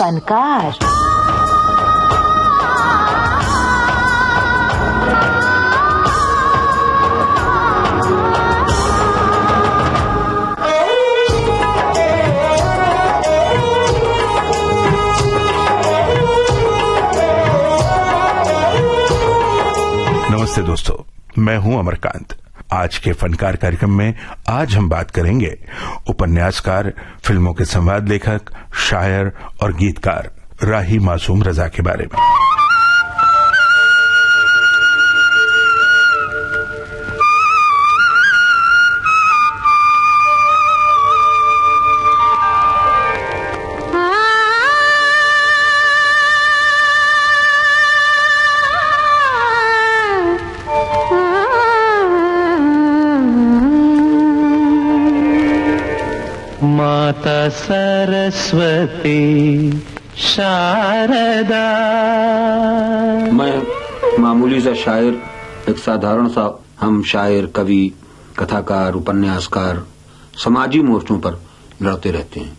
फनकार। नमस्ते दोस्तों, मैं हूं अमरकांत। आज के फनकार कार्यक्रम में आज हम बात करेंगे उपन्यासकार, फिल्मों के संवाद लेखक, शायर और गीतकार राही मासूम रजा के बारे में। माता सरस्वती शारदा। मैं मामूली सा शायर, एक साधारण सा हम शायर, कवि, कथाकार, उपन्यासकार समाजी मोर्चों पर लड़ते रहते हैं।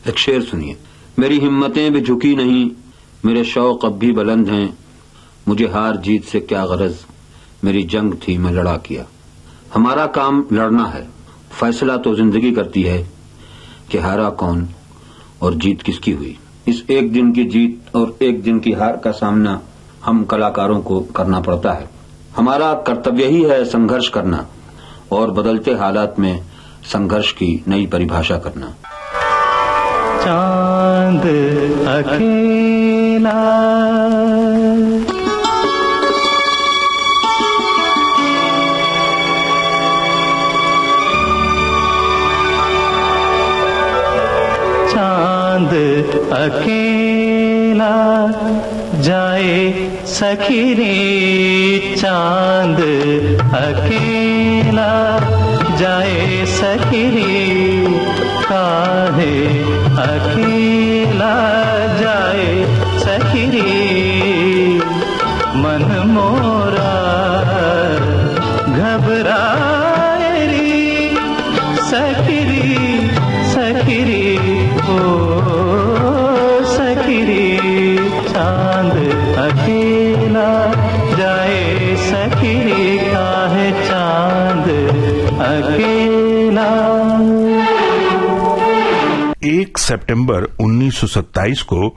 एक शेर सुनिए। मेरी हिम्मतें भी झुकी नहीं, मेरे शौक अब भी बुलंद हैं, मुझे हार जीत से क्या गरज, मेरी जंग थी मैं लड़ा किया। हमारा काम लड़ना है, फैसला तो जिंदगी करती है कि हारा कौन और जीत किसकी हुई। इस एक दिन की जीत और एक दिन की हार का सामना हम कलाकारों को करना पड़ता है। हमारा कर्तव्य ही है संघर्ष करना और बदलते हालात में संघर्ष की नई परिभाषा करना। चांद अकेला अकेला जाए सखी रे, चांद अकेला जाए सखी रे, काहे अकेला जाए सखी रे, मन मोरा घबराए रे, सखी रे, सखी रे, ओ चांद अकेला जाए सखी रे, काहे चांद अकेला। 1 सितंबर 1927 को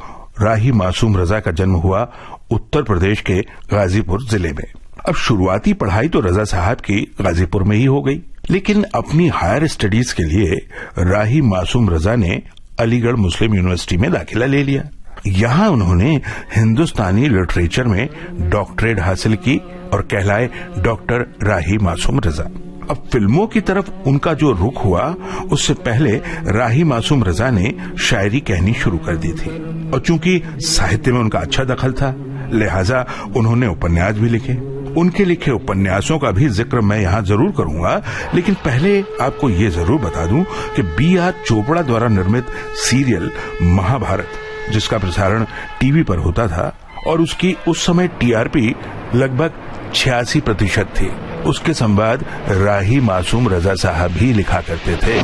राही मासूम रजा का जन्म हुआ उत्तर प्रदेश के गाजीपुर जिले में। अब शुरुआती पढ़ाई तो रजा साहब की गाजीपुर में ही हो गई, लेकिन अपनी हायर स्टडीज के लिए राही मासूम रजा ने अलीगढ़ मुस्लिम यूनिवर्सिटी में दाखिला ले लिया। यहाँ उन्होंने हिंदुस्तानी लिटरेचर में डॉक्टरेट हासिल की और कहलाए डॉक्टर राही मासूम रजा। अब फिल्मों की तरफ उनका जो रुख हुआ, उससे पहले राही मासूम रजा ने शायरी कहनी शुरू कर दी थी और चूंकि साहित्य में उनका अच्छा दखल था, लिहाजा उन्होंने उपन्यास भी लिखे। उनके लिखे उपन्यासों का भी जिक्र मैं यहाँ जरूर करूंगा, लेकिन पहले आपको ये जरूर बता दूं कि B.R. चोपड़ा द्वारा निर्मित सीरियल महाभारत, जिसका प्रसारण टीवी पर होता था और उसकी उस समय TRP लगभग 86% थी, उसके संवाद राही मासूम रजा साहब भी लिखा करते थे।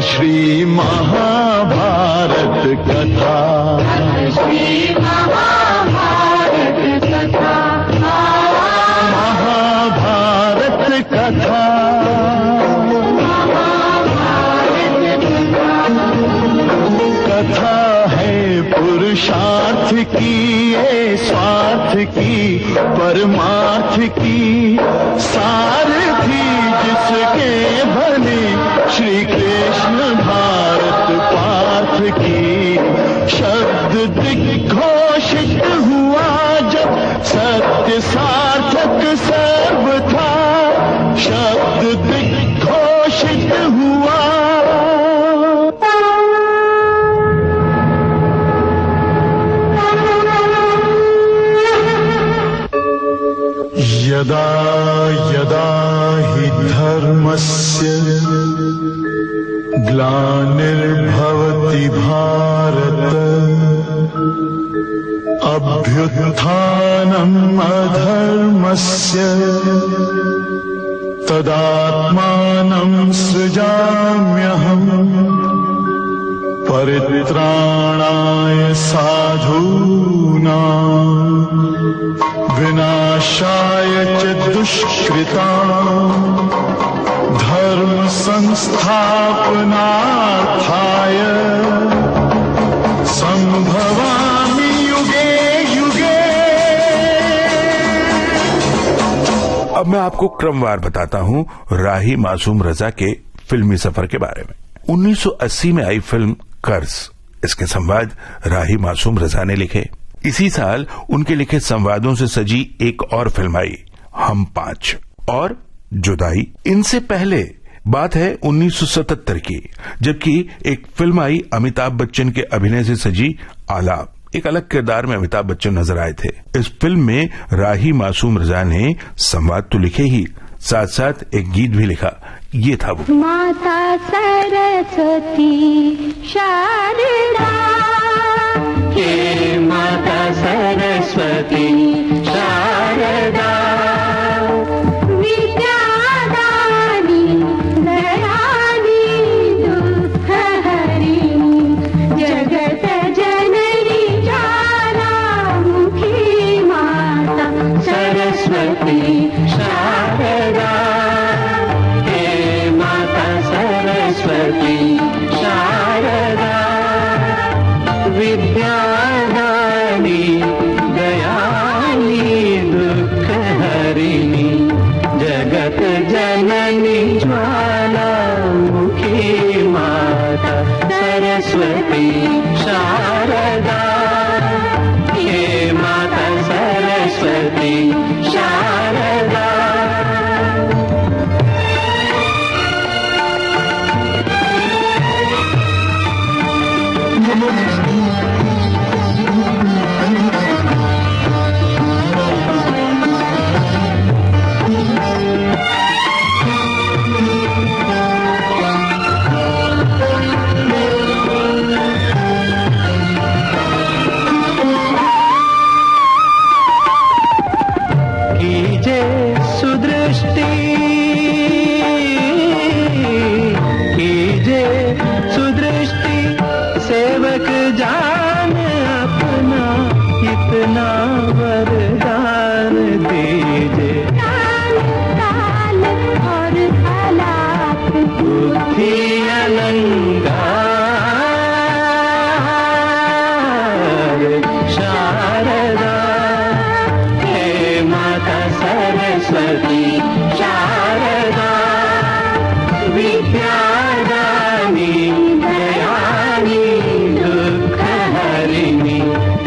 श्री महाभारत कथा, श्री महाभारत कथा, महाभारत कथा, कथा है पुरुषार्थ की, ये स्वार्थ की, परमार्थ की, सारथी जिसके बने श्री कृष्ण भारत पार्थ की, शब्द दिग्घोष दिग्घोषित हुआ। यदा यदा हि धर्मस्य ग्लानिर्भवति भारत अभ्युत्थानम् अधर्मस्य तदात्मानं सृजाम्यहम् परित्राणाय साधूनां विनाशाय च दुष्कृताम् धर्म संस्थापनार्थाय संभवामि युगे युगे। अब मैं आपको क्रमवार बताता हूं राही मासूम रजा के फिल्मी सफर के बारे में। 1980 में आई फिल्म कर्ज, इसके संवाद राही मासूम रजा ने लिखे। इसी साल उनके लिखे संवादों से सजी एक और फिल्म आई, हम 5 और जुदाई। इनसे पहले बात है 1977 की, जबकि एक फिल्म आई अमिताभ बच्चन के अभिनय से सजी आलाप। एक अलग किरदार में अमिताभ बच्चन नजर आए थे। इस फिल्म में राही मासूम रजा ने संवाद तो लिखे ही, साथ साथ एक गीत भी लिखा। ये था वो। माता सरस्वती शारदा, हे माता सरस्वती शारदा, विद्यादानी दयानी दुःखहरिणी जगत जननी ज्वालामुखी माता सरस्वती शारदा, हे माता सरस्वती शारदा, विद्यादानी दयानी दुःखहरिणी जगत जननी ज्वालामुखी माता सरस्वती शारदा, हे माता सरस्वती शारदा। वरदान दीजिए, और हालात बुद्धि अलंकार शारदा, हे माता सरस्वती शारदा, विद्यादानी दयानी दुःखहरिणी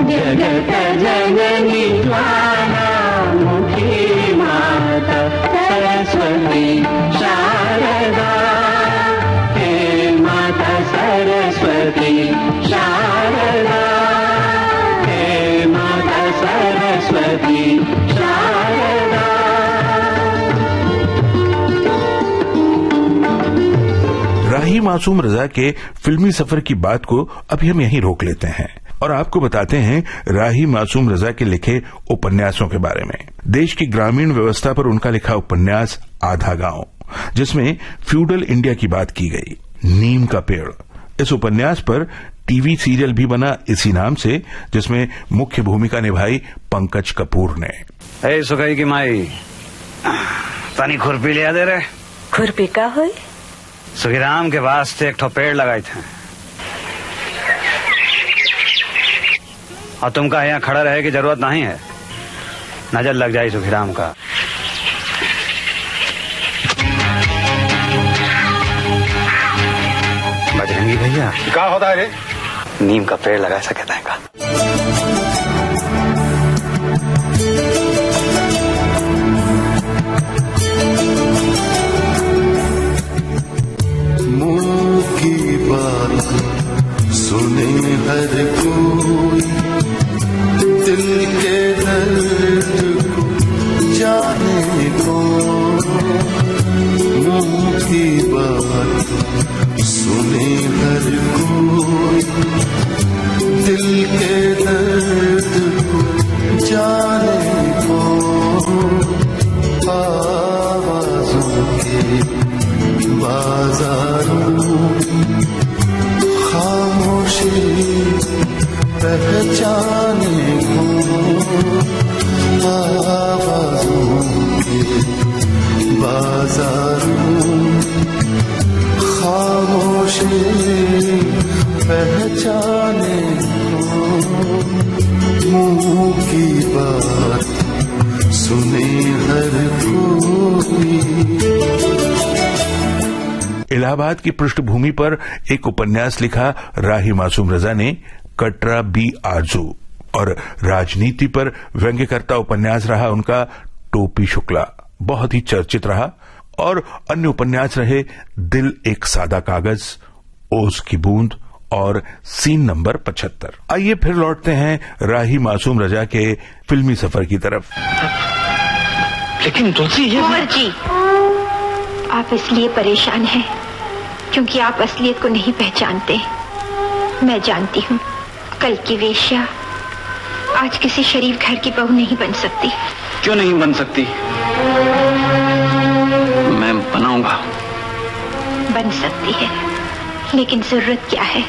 जगत जननी ज्वालामुखी माता सरस्वती शारदा, हे माता सरस्वती शारदा, हे माता सरस्वती शारदा। राही मासूम रजा के फिल्मी सफर की बात को अभी हम यहीं रोक लेते हैं और आपको बताते हैं राही मासूम रजा के लिखे उपन्यासों के बारे में। देश की ग्रामीण व्यवस्था पर उनका लिखा उपन्यास आधा गांव, जिसमें फ्यूडल इंडिया की बात की गई। नीम का पेड़, इस उपन्यास पर टीवी सीरियल भी बना इसी नाम से, जिसमें मुख्य भूमिका निभाई पंकज कपूर ने। ए सुखई की माई, तनी खुरपी लिया दे रहे। खुरपी का हुई? सुखीराम के वास्ते एक ठो पेड़ लगाए थे और तुमका यहाँ खड़ा रहे की जरूरत नहीं है, नजर लग जाए सुखीराम का। बजरंगी भैया, क्या होता है रे? नीम का पेड़ लगा सके था का। सुने हर कोई दिल के दर्द को जाने को आवाजों के बाजारों खामोशी पहचाने को आवाजों के बाजारों खामोशी पहचाने को मुंह की बात सुने हर कोई। इलाहाबाद की पृष्ठभूमि पर एक उपन्यास लिखा राही मासूम रजा ने, कटरा बी आरजू, और राजनीति पर व्यंग्यकर्ता उपन्यास रहा उनका टोपी शुक्ला, बहुत ही चर्चित रहा। और अन्य उपन्यास रहे दिल एक सादा कागज, ओस की बूंद और सीन नंबर 75। आइए फिर लौटते हैं राही मासूम रजा के फिल्मी सफर की तरफ। लेकिन तुलसी ये कुंवर जी, आप इसलिए परेशान हैं क्योंकि आप असलियत को नहीं पहचानते। मैं जानती हूँ, कल की वेश्या आज किसी शरीफ घर की बहू नहीं बन सकती। क्यों नहीं बन सकती? मैं बनाऊंगा। बन सकती है, लेकिन जरूरत क्या है?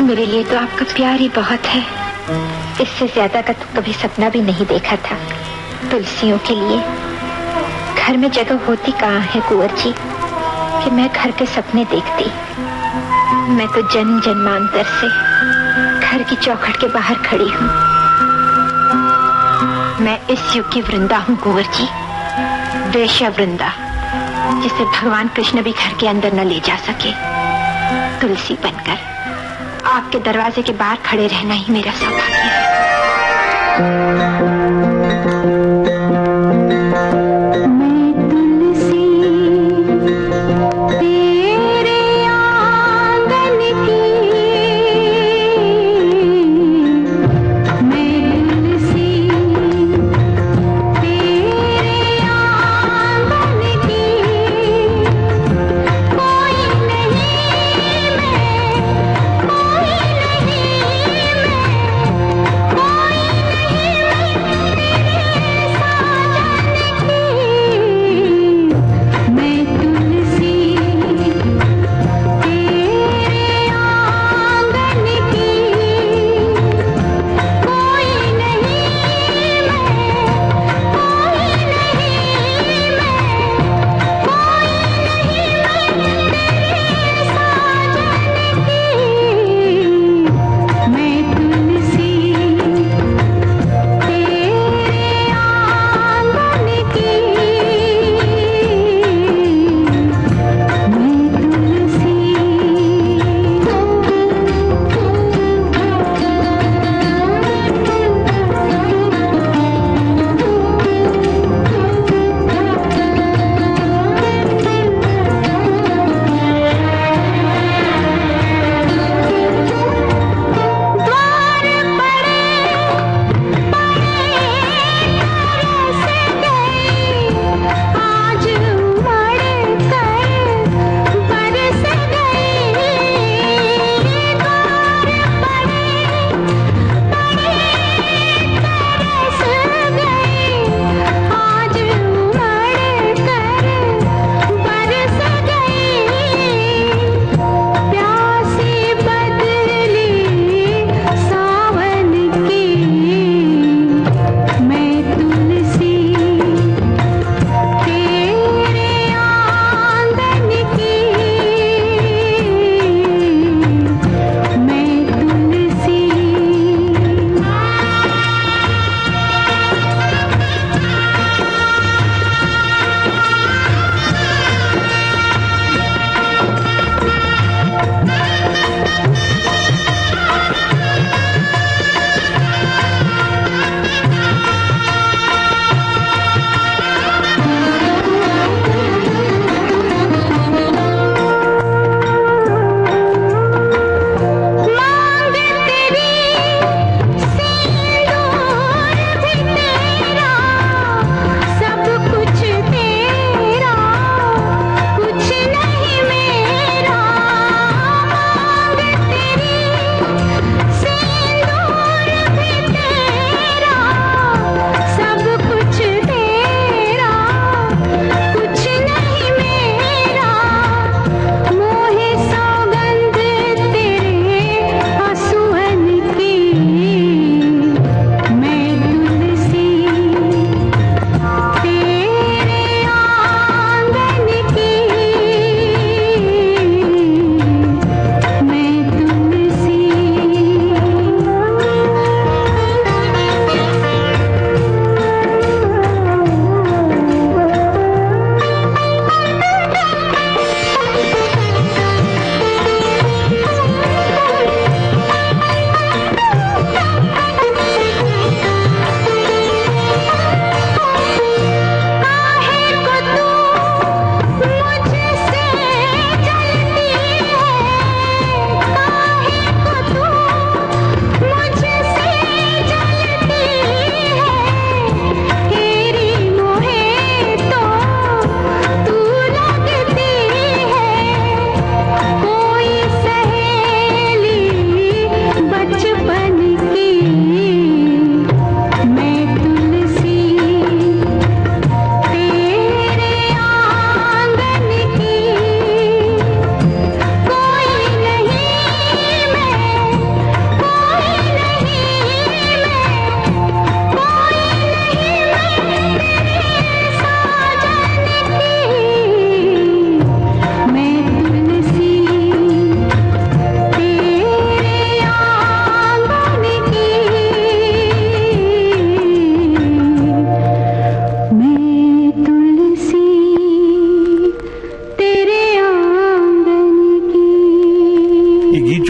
मेरे लिए तो आपका प्यार ही बहुत है। इससे ज्यादा का तो कभी सपना भी नहीं देखा था। तुलसियों के लिए घर में जगह होती कहाँ है कुंवर जी कि मैं घर के सपने देखती। मैं तो जन्म जन्मांतर से घर की चौखट के बाहर खड़ी हूँ। मैं इस युग की वृंदा हूँ कुंवर जी, वेश्या वृंदा, जिसे भगवान कृष्ण भी घर के अंदर न ले जा सके। तुलसी बनकर आपके दरवाजे के बाहर खड़े रहना ही मेरा सौभाग्य है। मैं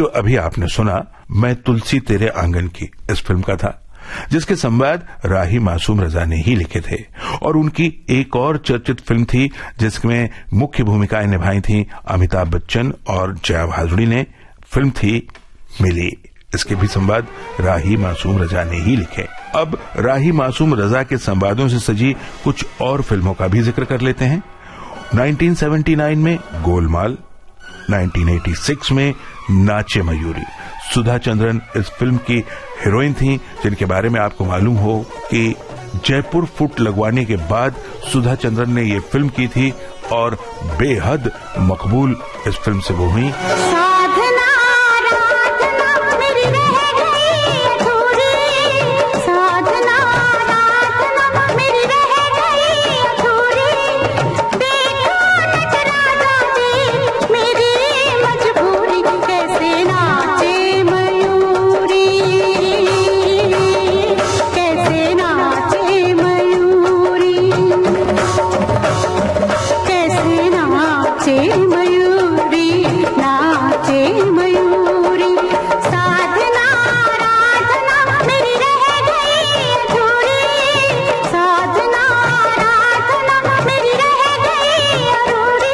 जो अभी आपने सुना मैं तुलसी तेरे आंगन की, इस फिल्म का था, जिसके संवाद राही मासूम रजा ने ही लिखे थे। और उनकी एक और चर्चित फिल्म थी जिसमें मुख्य भूमिकाएं निभाई थी अमिताभ बच्चन और जया भादुड़ी ने, फिल्म थी मिली। इसके भी संवाद राही मासूम रजा ने ही लिखे। अब राही मासूम रजा के संवादों से सजी कुछ और फिल्मों का भी जिक्र कर लेते हैं। 1979 में गोलमाल, 1986 में नाचे मयूरी। सुधा चंद्रन इस फिल्म की हीरोइन थी, जिनके बारे में आपको मालूम हो कि जयपुर फुट लगवाने के बाद सुधा चंद्रन ने ये फिल्म की थी और बेहद मकबूल इस फिल्म से वो हुई। साधना राधना मेरी रह गई अधूरी, साधना राधना मेरी रह गई अधूरी, देखो नटराजा जी मेरी मजबूरी, कैसे नाचे मयूरी, कैसे नाचे मयूरी, कैसे नाचे मयूरी, नाचे मयूरी, साधना राधना मेरी रह गई अधूरी, साधना राधना मेरी रह गई अधूरी।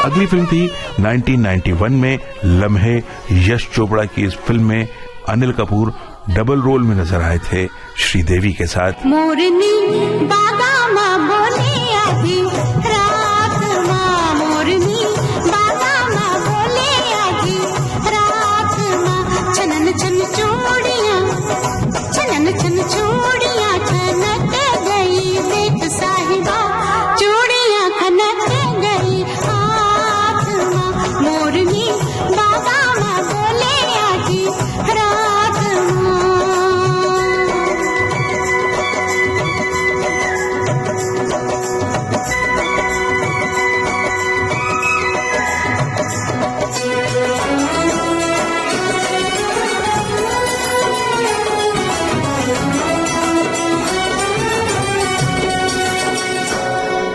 अगली फिल्म थी 1991 में लम्हे। यश चोपड़ा की इस फिल्म में अनिल कपूर डबल रोल में नजर आए थे श्रीदेवी के साथ। मोरनी बागा माँ बोले आधी रात माँ, मोरनी बागा माँ बोले आधी रात माँ, छनन छन चूड़ियाँ, छनन छन चूड़ियाँ खनक गई, देख साहिबा चूड़ियाँ खनक गई हाथ माँ, मोरनी बागा माँ बोले आधी रात माँ।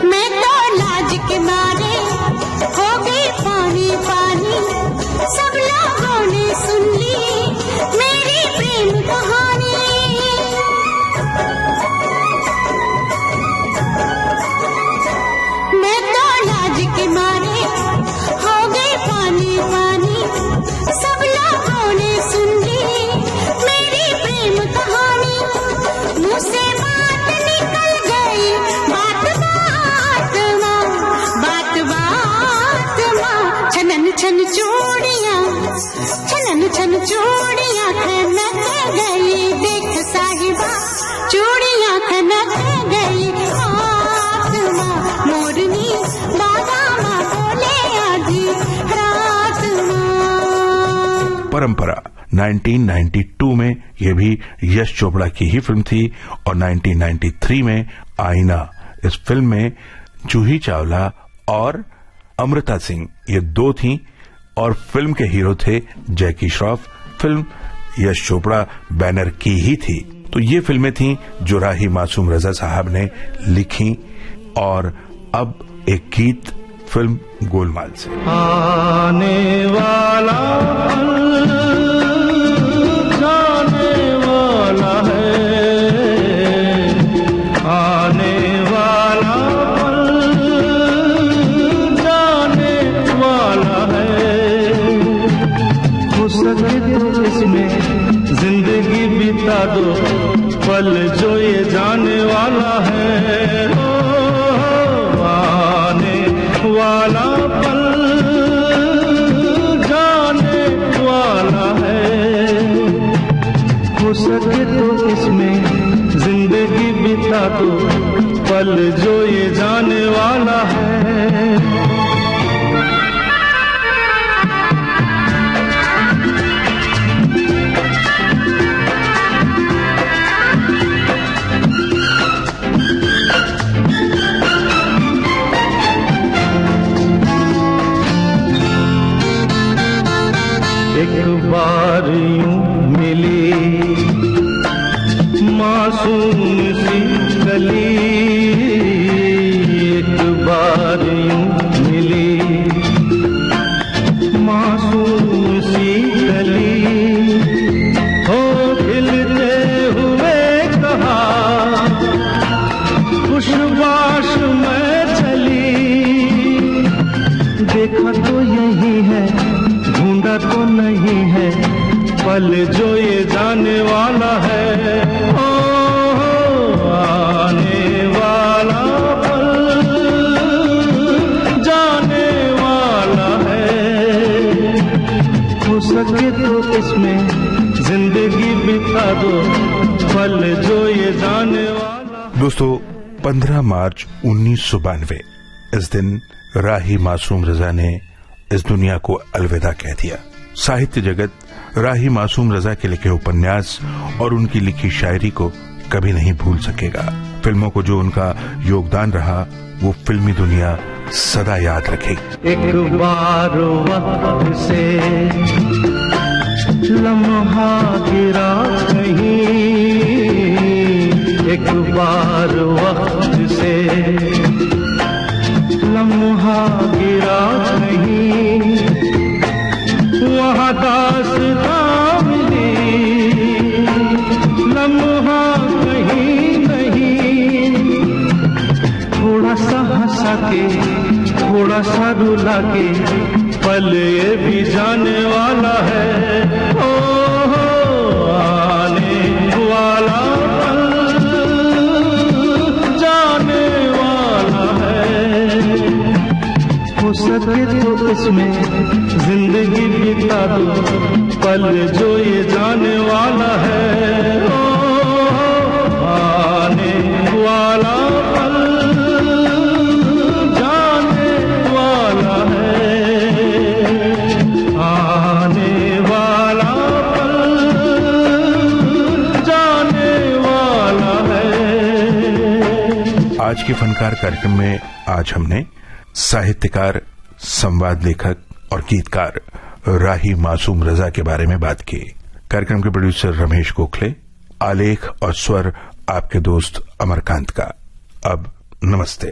मैं तो लाज के मारे हो गई पानी पानी, सब लोगों ने सुन ली मेरी प्रेम कहानी। मैं तो लाज के मारे हो गई पानी पानी, सब लोगों ने सुन ली मेरी प्रेम कहानी। मुँह से बात निकल गई, बात बात माँ, बात बात माँ, छनन छन चूड़ियाँ, छनन छन चूड़ियाँ खनक गई, देख साहिबा चूड़ियाँ खनक गई हाथ माँ, मोरनी बागा माँ बोले आधी रात माँ। परंपरा 1992 में यह भी यश चोपड़ा की ही फिल्म थी और 1993 में आईना, इस फिल्म में जूही चावला और अमृता सिंह ये दो थीं और फिल्म के हीरो थे जैकी श्रॉफ। फिल्म यश चोपड़ा बैनर की ही थी। तो ये फिल्में थीं जो राही मासूम रजा साहब ने लिखी। और अब एक गीत फिल्म गोलमाल से। आने वाला जाने वाला है, आने वाला जाने वाला है, हो सके तो इसमें जिंदगी बिता दो पल जो ये जाने वाला है। आने वाला पल जाने वाला है। हो सके तो इसमें जिंदगी बिता दो पल जो ये जाने वाला है। एक बार यूं मिली मासूम सी कली, एक बार यूं मिली मासूम सी कली। हो खिलते हुए कहा खुशबाश में चली। देखा तो यही है ढूंढा तो नहीं है पल जो ये जाने वाला है। ओ आने वाला पल जाने वाला है। हो सके तो इसमें जिंदगी बिता दो पल जो ये जाने वाला। दोस्तों, 15 मार्च 1992 इस दिन राही मासूम रजा ने इस दुनिया को अलविदा कह दिया। साहित्य जगत राही मासूम रजा के लिखे उपन्यास और उनकी लिखी शायरी को कभी नहीं भूल सकेगा। फिल्मों को जो उनका योगदान रहा वो फिल्मी दुनिया सदा याद रखेगी। एक बार वक्त से लम्हा गिरा कहीं, एक बार वक्त से लम्हा गिरा कहीं। वहाँ दास्तां मिली लम्हा कहीं नहीं। थोड़ा सा हंसा के थोड़ा सा रुला के पल ये भी जाने वाला है। ओ आने वाला पल जाने वाला है। हो सके तो इसमें जिंदगी बिता दो पल जो ये जाने वाला है। ओ आने वाला पल जाने वाला है। आने वाला पल जाने वाला है। आज के फनकार कार्यक्रम में आज हमने साहित्यकार, संवाद लेखक और गीतकार राही मासूम रजा के बारे में बात की। कार्यक्रम के प्रोड्यूसर रमेश गोखले, आलेख और स्वर आपके दोस्त अमरकांत का। अब नमस्ते।